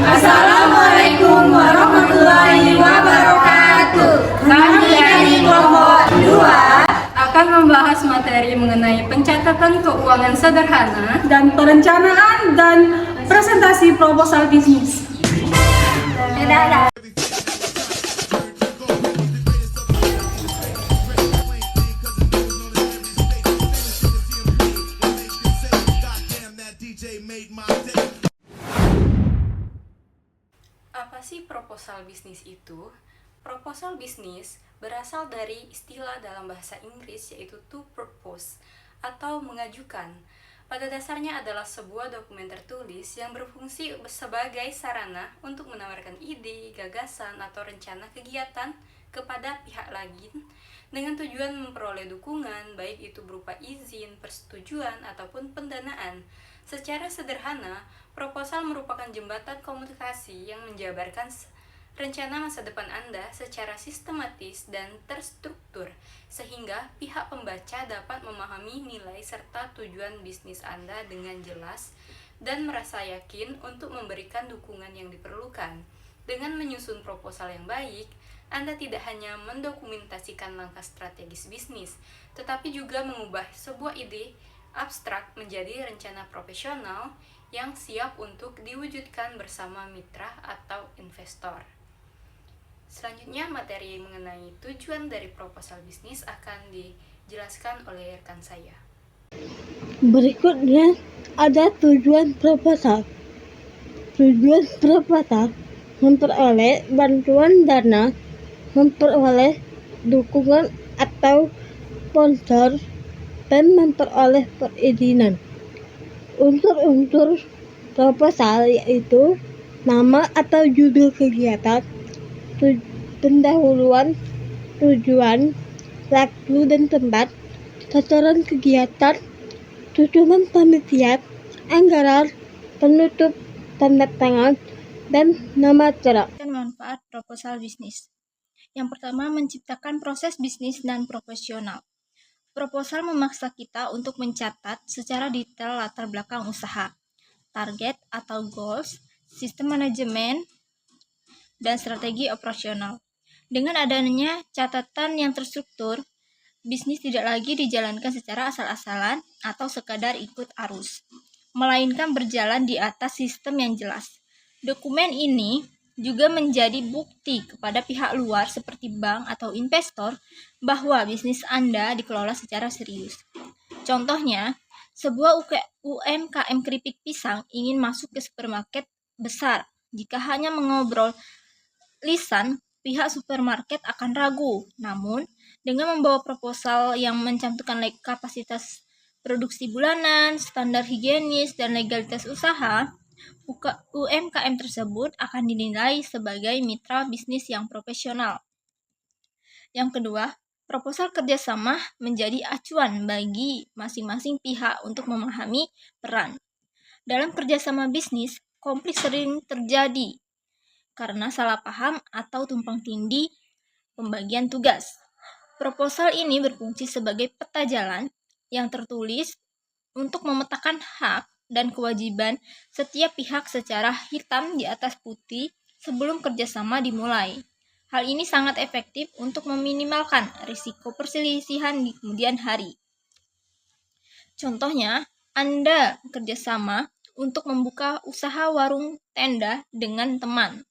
Assalamualaikum warahmatullahi wabarakatuh. Kami dari kelompok 2 akan membahas materi mengenai pencatatan keuangan sederhana dan perencanaan dan presentasi proposal bisnis. Apa sih proposal bisnis itu? Proposal bisnis berasal dari istilah dalam bahasa Inggris yaitu to propose atau mengajukan. Pada dasarnya adalah sebuah dokumen tertulis yang berfungsi sebagai sarana untuk menawarkan ide, gagasan, atau rencana kegiatan kepada pihak lain dengan tujuan memperoleh dukungan, baik itu berupa izin, persetujuan, ataupun pendanaan. Secara sederhana, proposal merupakan jembatan komunikasi yang menjabarkan rencana masa depan Anda secara sistematis dan terstruktur, sehingga pihak pembaca dapat memahami nilai serta tujuan bisnis Anda dengan jelas dan merasa yakin untuk memberikan dukungan yang diperlukan. Dengan menyusun proposal yang baik, Anda tidak hanya mendokumentasikan langkah strategis bisnis, tetapi juga mengubah sebuah ide abstrak menjadi rencana profesional yang siap untuk diwujudkan bersama mitra atau investor. Selanjutnya, materi mengenai tujuan dari proposal bisnis akan dijelaskan oleh rekan saya. Berikutnya ada tujuan proposal. Tujuan proposal memperoleh bantuan dana, memperoleh dukungan atau sponsor, dan memperoleh perizinan. Unsur-unsur proposal yaitu nama atau judul kegiatan, pendahuluan, tujuan, waktu dan tempat, sasaran kegiatan, susunan panitia, anggaran, penutup, tanda tangan, dan nama acara. Manfaat proposal bisnis. Yang pertama, menciptakan proses bisnis dan profesional. Proposal memaksa kita untuk mencatat secara detail latar belakang usaha, target atau goals, sistem manajemen, dan strategi operasional. Dengan adanya catatan yang terstruktur, bisnis tidak lagi dijalankan secara asal-asalan atau sekadar ikut arus, melainkan berjalan di atas sistem yang jelas. Dokumen ini juga menjadi bukti kepada pihak luar seperti bank atau investor bahwa bisnis Anda dikelola secara serius. Contohnya, sebuah UMKM keripik pisang ingin masuk ke supermarket besar. Jika hanya mengobrol lisan, pihak supermarket akan ragu. Namun, dengan membawa proposal yang mencantumkan kapasitas produksi bulanan, standar higienis, dan legalitas usaha, UMKM tersebut akan dinilai sebagai mitra bisnis yang profesional. Yang kedua, proposal kerjasama menjadi acuan bagi masing-masing pihak untuk memahami peran. Dalam kerjasama bisnis, konflik sering terjadi karena salah paham atau tumpang tindih pembagian tugas. Proposal ini berfungsi sebagai peta jalan yang tertulis untuk memetakan hak dan kewajiban setiap pihak secara hitam di atas putih sebelum kerjasama dimulai. Hal ini sangat efektif untuk meminimalkan risiko perselisihan di kemudian hari. Contohnya, Anda kerjasama untuk membuka usaha warung tenda dengan teman.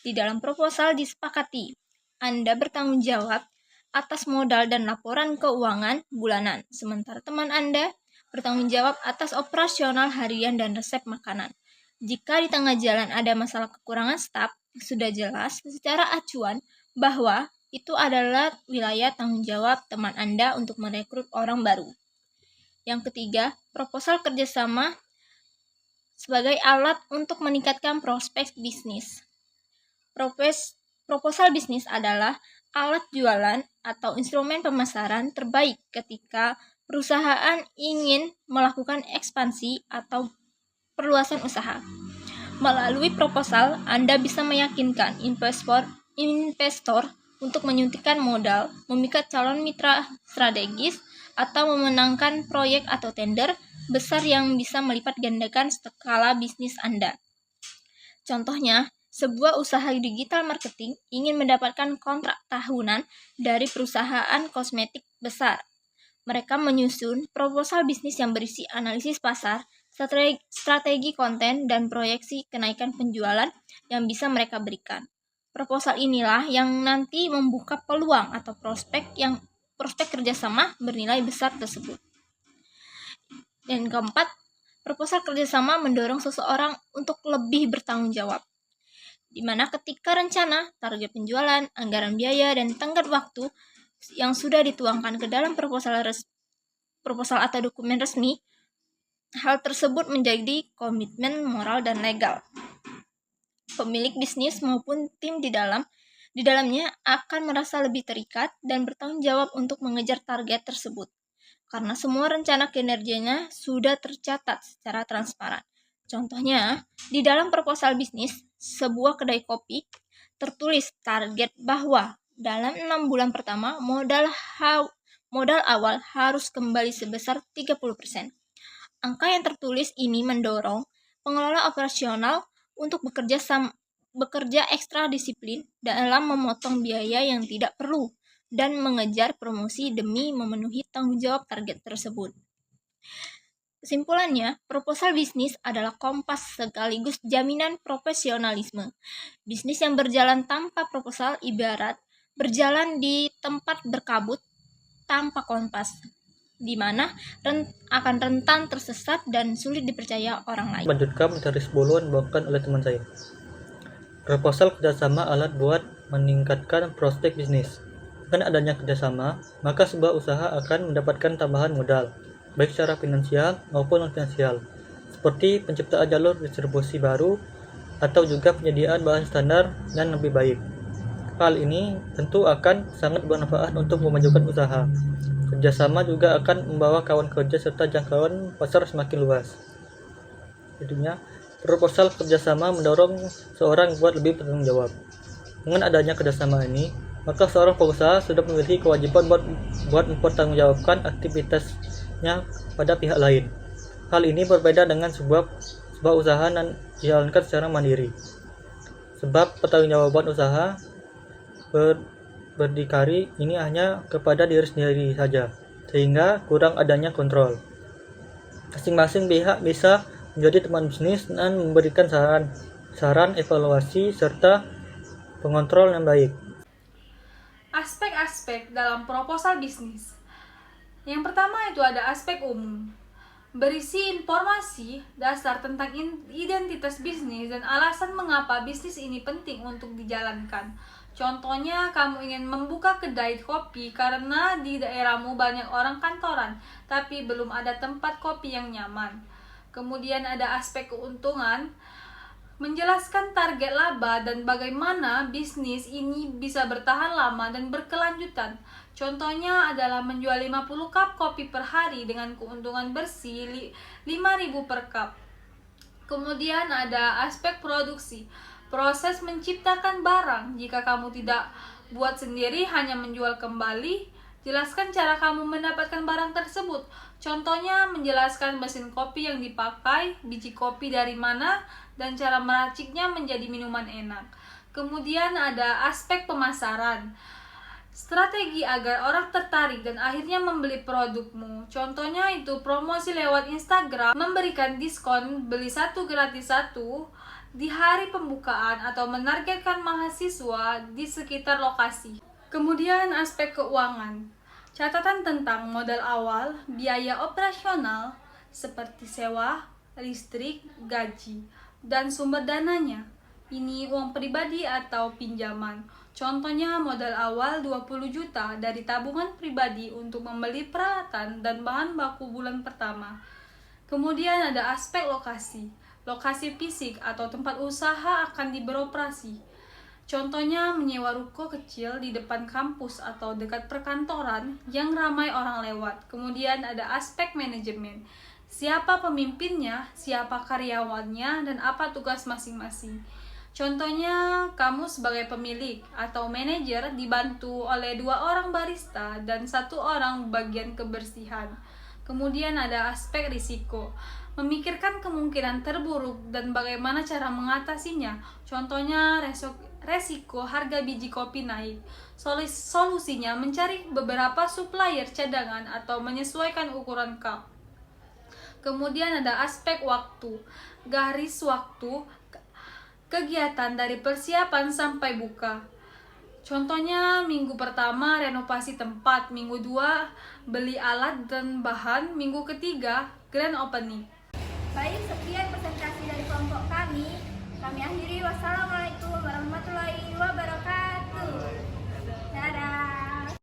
Di dalam proposal disepakati, Anda bertanggung jawab atas modal dan laporan keuangan bulanan, sementara teman Anda bertanggung jawab atas operasional harian dan resep makanan. Jika di tengah jalan ada masalah kekurangan staf, sudah jelas secara acuan bahwa itu adalah wilayah tanggung jawab teman Anda untuk merekrut orang baru. Yang ketiga, proposal kerjasama sebagai alat untuk meningkatkan prospek bisnis. Proposal bisnis adalah alat jualan atau instrumen pemasaran terbaik ketika perusahaan ingin melakukan ekspansi atau perluasan usaha. Melalui proposal, Anda bisa meyakinkan investor untuk menyuntikkan modal, memikat calon mitra strategis, atau memenangkan proyek atau tender besar yang bisa melipat gandakan skala bisnis Anda. Contohnya, sebuah usaha digital marketing ingin mendapatkan kontrak tahunan dari perusahaan kosmetik besar. Mereka menyusun proposal bisnis yang berisi analisis pasar, strategi konten, dan proyeksi kenaikan penjualan yang bisa mereka berikan. Proposal inilah yang nanti membuka peluang atau prospek kerjasama bernilai besar tersebut. Dan keempat, proposal kerjasama mendorong seseorang untuk lebih bertanggung jawab, di mana ketika rencana, target penjualan, anggaran biaya, dan tenggat waktu yang sudah dituangkan ke dalam proposal atau dokumen resmi, hal tersebut menjadi komitmen moral dan legal. Pemilik bisnis maupun tim di dalamnya akan merasa lebih terikat dan bertanggung jawab untuk mengejar target tersebut, karena semua rencana kinerjanya sudah tercatat secara transparan. Contohnya, di dalam proposal bisnis sebuah kedai kopi tertulis target bahwa dalam 6 bulan pertama modal awal harus kembali sebesar 30%. Angka yang tertulis ini mendorong pengelola operasional untuk bekerja ekstra disiplin dalam memotong biaya yang tidak perlu dan mengejar promosi demi memenuhi tanggung jawab target tersebut. Kesimpulannya, proposal bisnis adalah kompas sekaligus jaminan profesionalisme. Bisnis yang berjalan tanpa proposal ibarat berjalan di tempat berkabut tanpa kompas, di mana akan rentan tersesat dan sulit dipercaya orang lain. Lanjutkan dari sebelum dibawakan oleh teman saya. Proposal kerjasama alat buat meningkatkan prospek bisnis. Dengan adanya kerjasama, maka sebuah usaha akan mendapatkan tambahan modal, baik secara finansial maupun non-finansial, seperti penciptaan jalur distribusi baru atau juga penyediaan bahan standar dan lebih baik. Hal ini tentu akan sangat bermanfaat untuk memajukan usaha. Kerjasama juga akan membawa kawan kerja serta jangkauan pasar semakin luas. Jadinya, proposal kerjasama mendorong seorang buat lebih bertanggung jawab. Dengan adanya kerjasama ini, maka seorang pengusaha sudah memiliki kewajiban buat mempertanggungjawabkan aktivitasnya pada pihak lain. Hal ini berbeda dengan sebuah usaha dan dijalankan secara mandiri. Sebab pertanggungjawaban usaha berdikari ini hanya kepada diri sendiri saja, sehingga kurang adanya kontrol. Masing-masing pihak bisa menjadi teman bisnis dan memberikan saran, evaluasi, serta pengontrol yang baik. Aspek-aspek dalam proposal bisnis. Yang pertama itu ada aspek umum, berisi informasi dasar tentang identitas bisnis dan alasan mengapa bisnis ini penting untuk dijalankan. Contohnya, kamu ingin membuka kedai kopi karena di daerahmu banyak orang kantoran, tapi belum ada tempat kopi yang nyaman. Kemudian ada aspek keuntungan, menjelaskan target laba dan bagaimana bisnis ini bisa bertahan lama dan berkelanjutan. Contohnya adalah menjual 50 cup kopi per hari dengan keuntungan bersih 5.000 per cup. Kemudian ada aspek produksi, proses menciptakan barang. Jika kamu tidak buat sendiri, hanya menjual kembali, jelaskan cara kamu mendapatkan barang tersebut. Contohnya menjelaskan mesin kopi yang dipakai, biji kopi dari mana, dan cara meraciknya menjadi minuman enak. Kemudian ada aspek pemasaran, strategi agar orang tertarik dan akhirnya membeli produkmu. Contohnya itu promosi lewat Instagram, memberikan diskon beli 1 gratis 1 di hari pembukaan atau menargetkan mahasiswa di sekitar lokasi. Kemudian aspek keuangan, catatan tentang modal awal, biaya operasional seperti sewa, listrik, gaji, dan sumber dananya. Ini uang pribadi atau pinjaman. Contohnya modal awal 20 juta dari tabungan pribadi untuk membeli peralatan dan bahan baku bulan pertama. Kemudian ada aspek lokasi. Lokasi fisik atau tempat usaha akan beroperasi. Contohnya menyewa ruko kecil di depan kampus atau dekat perkantoran yang ramai orang lewat. Kemudian ada aspek manajemen. Siapa pemimpinnya, siapa karyawannya, dan apa tugas masing-masing. Contohnya, kamu sebagai pemilik atau manajer dibantu oleh 2 orang barista dan 1 orang bagian kebersihan. Kemudian ada aspek risiko. memikirkan kemungkinan terburuk dan bagaimana cara mengatasinya. Contohnya resiko harga biji kopi naik. Solusinya mencari beberapa supplier cadangan atau menyesuaikan ukuran cup. Kemudian ada aspek waktu, garis waktu kegiatan dari persiapan sampai buka. Contohnya minggu pertama renovasi tempat, minggu 2 beli alat dan bahan, minggu ketiga grand opening. Baik, sekian presentasi dari kelompok kami. Kami akhiri. Wassalamualaikum warahmatullahi wabarakatuh. Dadah.